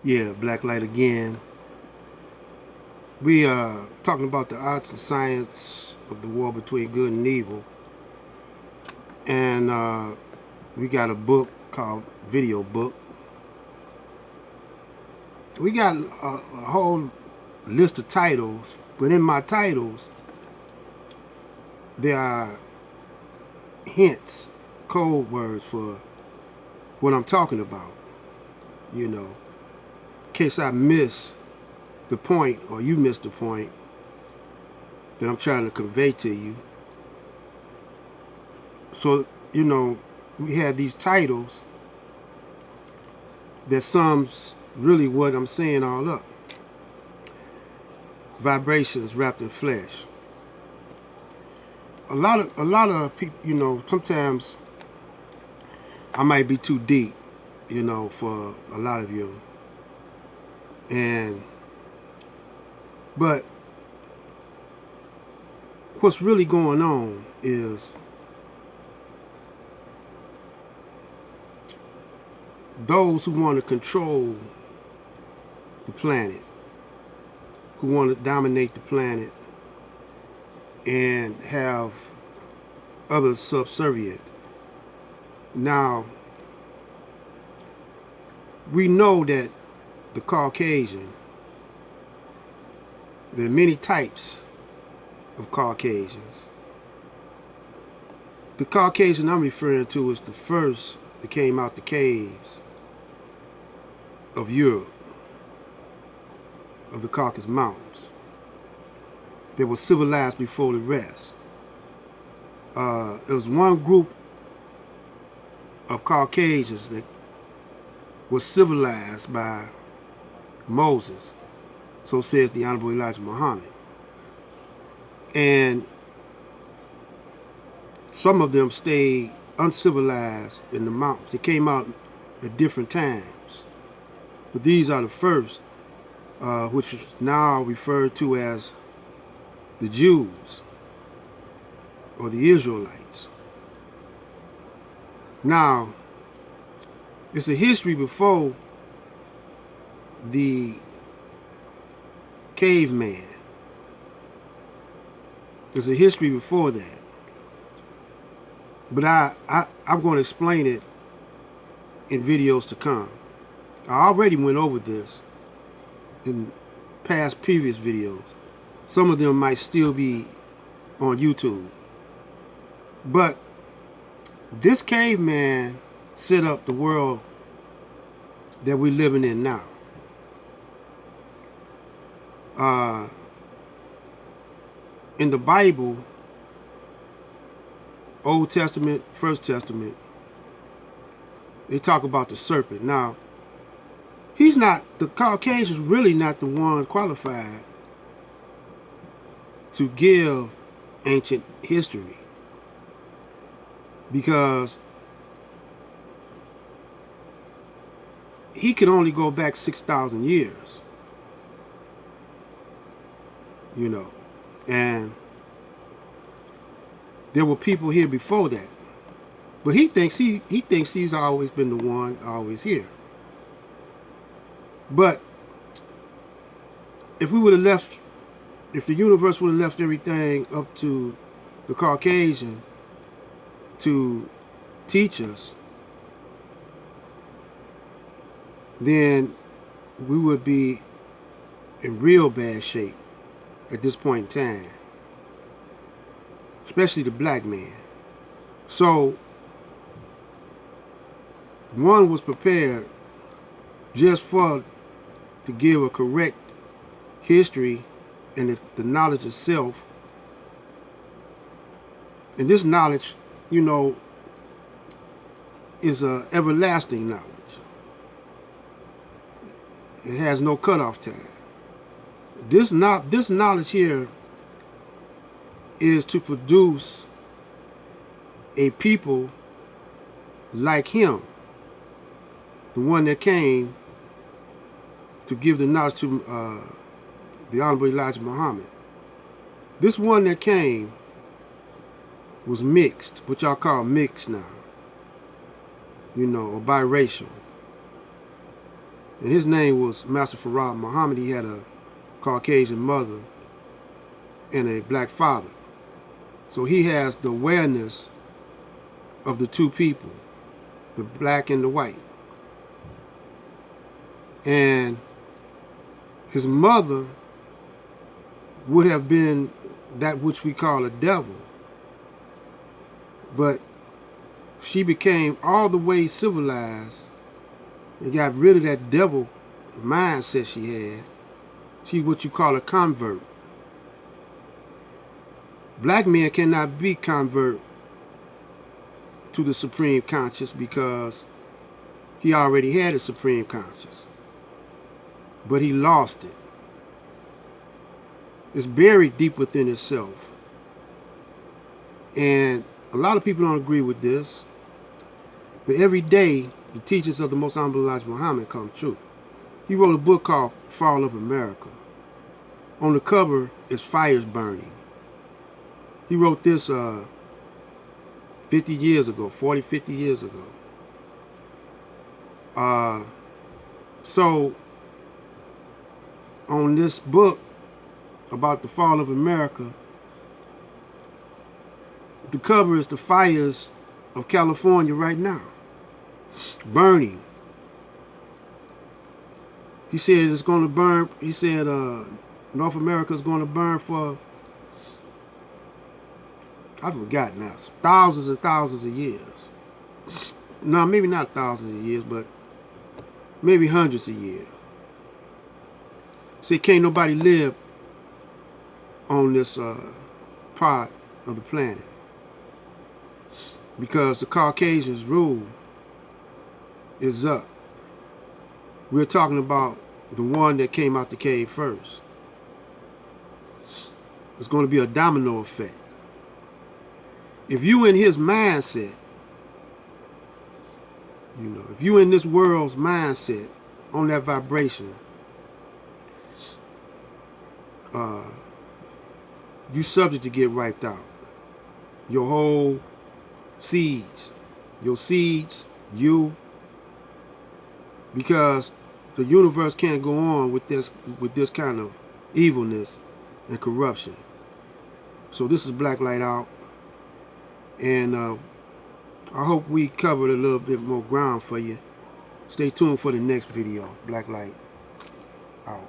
Yeah, Black Light again. We are talking about the arts and science of the war between good and evil, and we got a book called Video Book. We got a whole list of titles, but in my titles there are hints, code words for what I'm talking about. You know, in case I miss the point or you miss the point that I'm trying to convey to you. So, we have these titles that sums really what I'm saying all up. Vibrations wrapped in flesh. A lot of people, sometimes I might be too deep, for a lot of you. And but what's really going on is those who want to control the planet, who want to dominate the planet and have others subservient. Now, we know that the Caucasian, there are many types of Caucasians. The Caucasian I'm referring to is the first that came out the caves of Europe, of the Caucasus Mountains. They were civilized before the rest. There was one group of Caucasians that was civilized by Moses, so says the Honorable Elijah Muhammad. And some of them stayed uncivilized in the mountains. They came out at different times. But these are the first, which is now referred to as the Jews or the Israelites. Now, it's a history before the caveman. There's a history before that. But I'm going to explain it in videos to come. I already went over this in past previous videos. Some of them might still be on YouTube. But this caveman set up the world that we're living in now. In the Bible, Old Testament, First Testament, they talk about the serpent. Now, the Caucasian's really not the one qualified to give ancient history, because he can only go back 6,000 years, and there were people here before that, but he thinks he's always been the one, always here. But if the universe would have left everything up to the Caucasian to teach us, then we would be in real bad shape at this point in time, especially the black man. So one was prepared just to give a correct history and the knowledge itself. And this knowledge, is a everlasting knowledge. It has no cutoff time. This knowledge here is to produce a people like him, the one that came to give the knowledge to the Honorable Elijah Muhammad. This one that came was mixed, what y'all call mixed now, or biracial. And his name was Master Farad Muhammad. He had a Caucasian mother and a black father. So he has the awareness of the two people, the black and the white. And his mother would have been that which we call a devil. But she became all the way civilized and got rid of that devil mindset she had. She what you call a convert. Black men cannot be convert to the supreme conscious because he already had a supreme conscious. But he lost it. It's buried deep within itself. And a lot of people don't agree with this. But every day, the teachings of the Most Honorable Elijah Muhammad come true. He wrote a book called Fall of America. On the cover is fires burning. He wrote this 50 years ago, 40, 50 years ago. So, on this book about the fall of America, the cover is the fires of California right now, burning. He said it's going to burn. He said North America is going to burn for, I forgot now, thousands and thousands of years. No, maybe not thousands of years, but maybe hundreds of years. See, can't nobody live on this part of the planet because the Caucasians' rule is up. We're talking about the one that came out the cave first. It's going to be a domino effect. If you in his mindset, you know, if you in this world's mindset on that vibration, you subject to get wiped out. Your whole seeds, you, because the universe can't go on with this kind of evilness and corruption. So this is Black Light Out, and I hope we covered a little bit more ground for you. Stay tuned for the next video. Black Light Out.